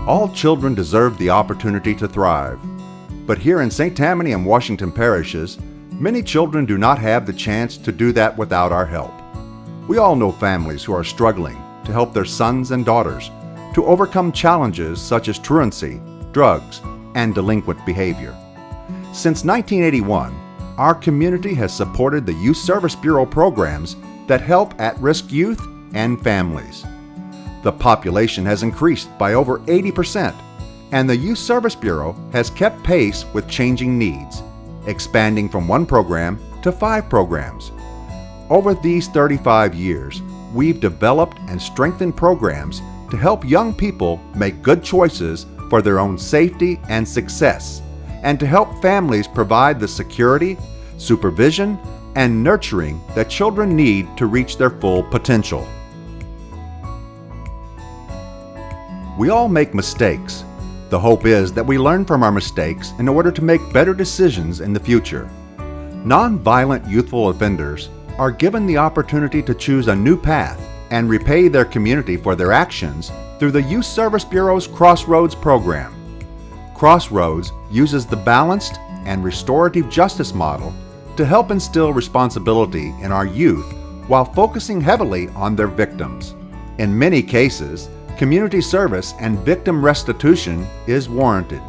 All children deserve the opportunity to thrive. But here in St. Tammany and Washington parishes, many children do not have the chance to do that without our help. We all know families who are struggling to help their sons and daughters to overcome challenges such as truancy, drugs, and delinquent behavior. Since 1981, our community has supported the Youth Service Bureau programs that help at-risk youth and families. The population has increased by over 80%, and the Youth Service Bureau has kept pace with changing needs, expanding from 1 program to 5 programs. Over these 35 years, we've developed and strengthened programs to help young people make good choices for their own safety and success, and to help families provide the security, supervision, and nurturing that children need to reach their full potential. We all make mistakes. The hope is that we learn from our mistakes in order to make better decisions in the future. Nonviolent youthful offenders are given the opportunity to choose a new path and repay their community for their actions through the Youth Service Bureau's Crossroads program. Crossroads uses the balanced and restorative justice model to help instill responsibility in our youth while focusing heavily on their victims. In many cases, community service and victim restitution is warranted.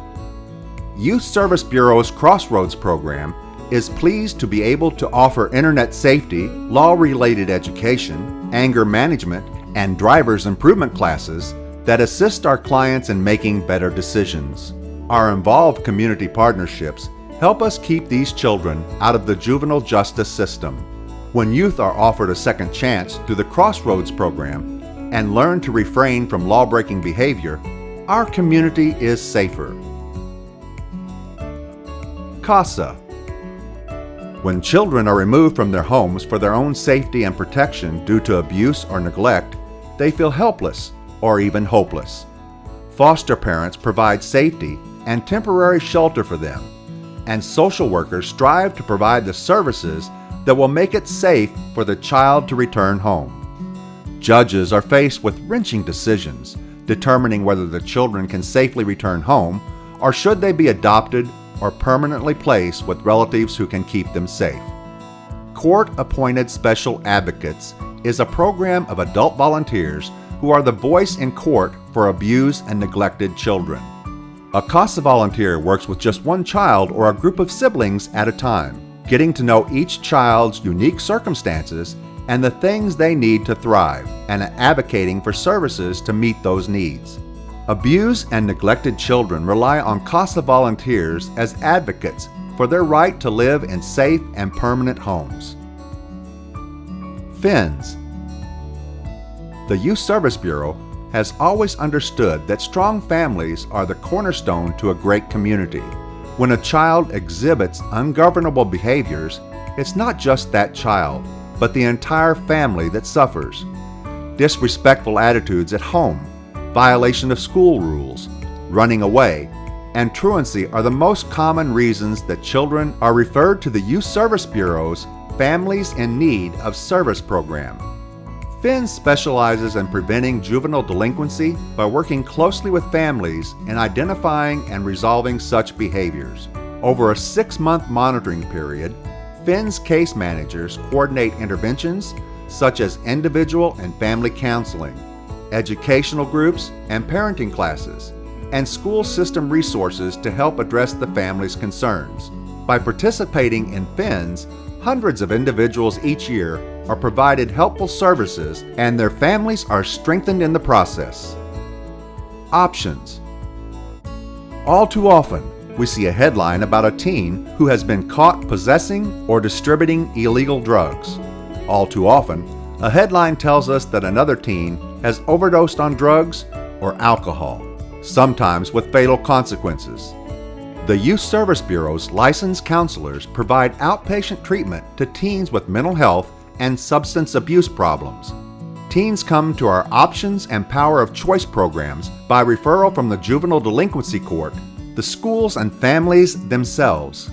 Youth Service Bureau's Crossroads program is pleased to be able to offer internet safety, law-related education, anger management, and driver's improvement classes that assist our clients in making better decisions. Our involved community partnerships help us keep these children out of the juvenile justice system. When youth are offered a second chance through the Crossroads program and learn to refrain from law-breaking behavior, our community is safer. CASA. When children are removed from their homes for their own safety and protection due to abuse or neglect, they feel helpless or even hopeless. Foster parents provide safety and temporary shelter for them, and social workers strive to provide the services that will make it safe for the child to return home. Judges are faced with wrenching decisions, determining whether the children can safely return home or should they be adopted or permanently placed with relatives who can keep them safe. Court-appointed special advocates is a program of adult volunteers who are the voice in court for abused and neglected children. A CASA volunteer works with just one child or a group of siblings at a time, getting to know each child's unique circumstances and the things they need to thrive, and advocating for services to meet those needs. Abused and neglected children rely on CASA volunteers as advocates for their right to live in safe and permanent homes. FINS. The Youth Service Bureau has always understood that strong families are the cornerstone to a great community. When a child exhibits ungovernable behaviors, it's not just that child, but the entire family that suffers. Disrespectful attitudes at home, violation of school rules, running away, and truancy are the most common reasons that children are referred to the Youth Service Bureau's Families in Need of Service program. FINS specializes in preventing juvenile delinquency by working closely with families in identifying and resolving such behaviors. Over a 6-month monitoring period, FINS case managers coordinate interventions such as individual and family counseling, educational groups and parenting classes, and school system resources to help address the family's concerns. By participating in FINS, hundreds of individuals each year are provided helpful services and their families are strengthened in the process. Options. All too often, we see a headline about a teen who has been caught possessing or distributing illegal drugs. All too often, a headline tells us that another teen has overdosed on drugs or alcohol, sometimes with fatal consequences. The Youth Service Bureau's licensed counselors provide outpatient treatment to teens with mental health and substance abuse problems. Teens come to our Options and Power of Choice programs by referral from the Juvenile Delinquency Court, the schools and families themselves.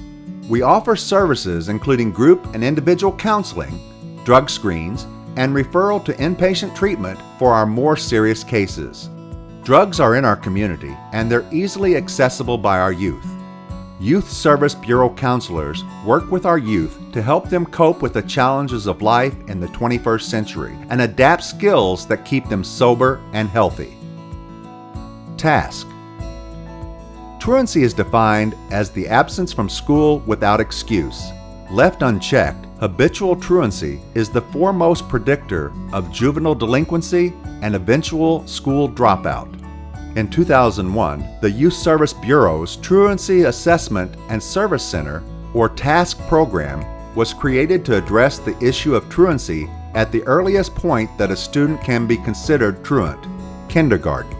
We offer services including group and individual counseling, drug screens, and referral to inpatient treatment for our more serious cases. Drugs are in our community, and they're easily accessible by our youth. Youth Service Bureau counselors work with our youth to help them cope with the challenges of life in the 21st century and adapt skills that keep them sober and healthy. Task. Truancy is defined as the absence from school without excuse. Left unchecked, habitual truancy is the foremost predictor of juvenile delinquency and eventual school dropout. In 2001, the Youth Service Bureau's Truancy Assessment and Service Center, or TASK program, was created to address the issue of truancy at the earliest point that a student can be considered truant, kindergarten.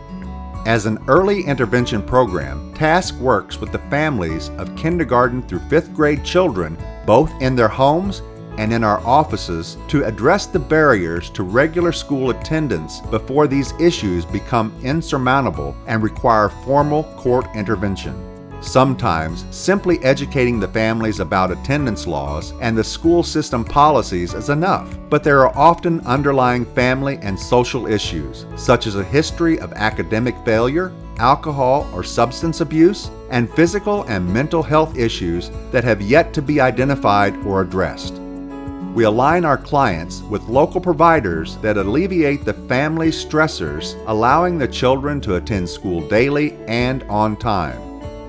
As an early intervention program, TASK works with the families of kindergarten through 5th grade children, both in their homes and in our offices, to address the barriers to regular school attendance before these issues become insurmountable and require formal court intervention. Sometimes, simply educating the families about attendance laws and the school system policies is enough, but there are often underlying family and social issues, such as a history of academic failure, alcohol or substance abuse, and physical and mental health issues that have yet to be identified or addressed. We align our clients with local providers that alleviate the family stressors, allowing the children to attend school daily and on time.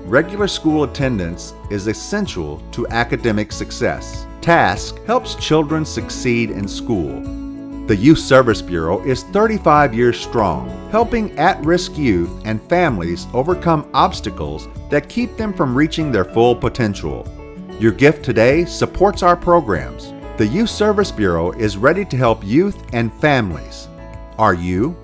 Regular school attendance is essential to academic success. TASK helps children succeed in school. The Youth Service Bureau is 35 years strong, helping at-risk youth and families overcome obstacles that keep them from reaching their full potential. Your gift today supports our programs. The Youth Service Bureau is ready to help youth and families. Are you?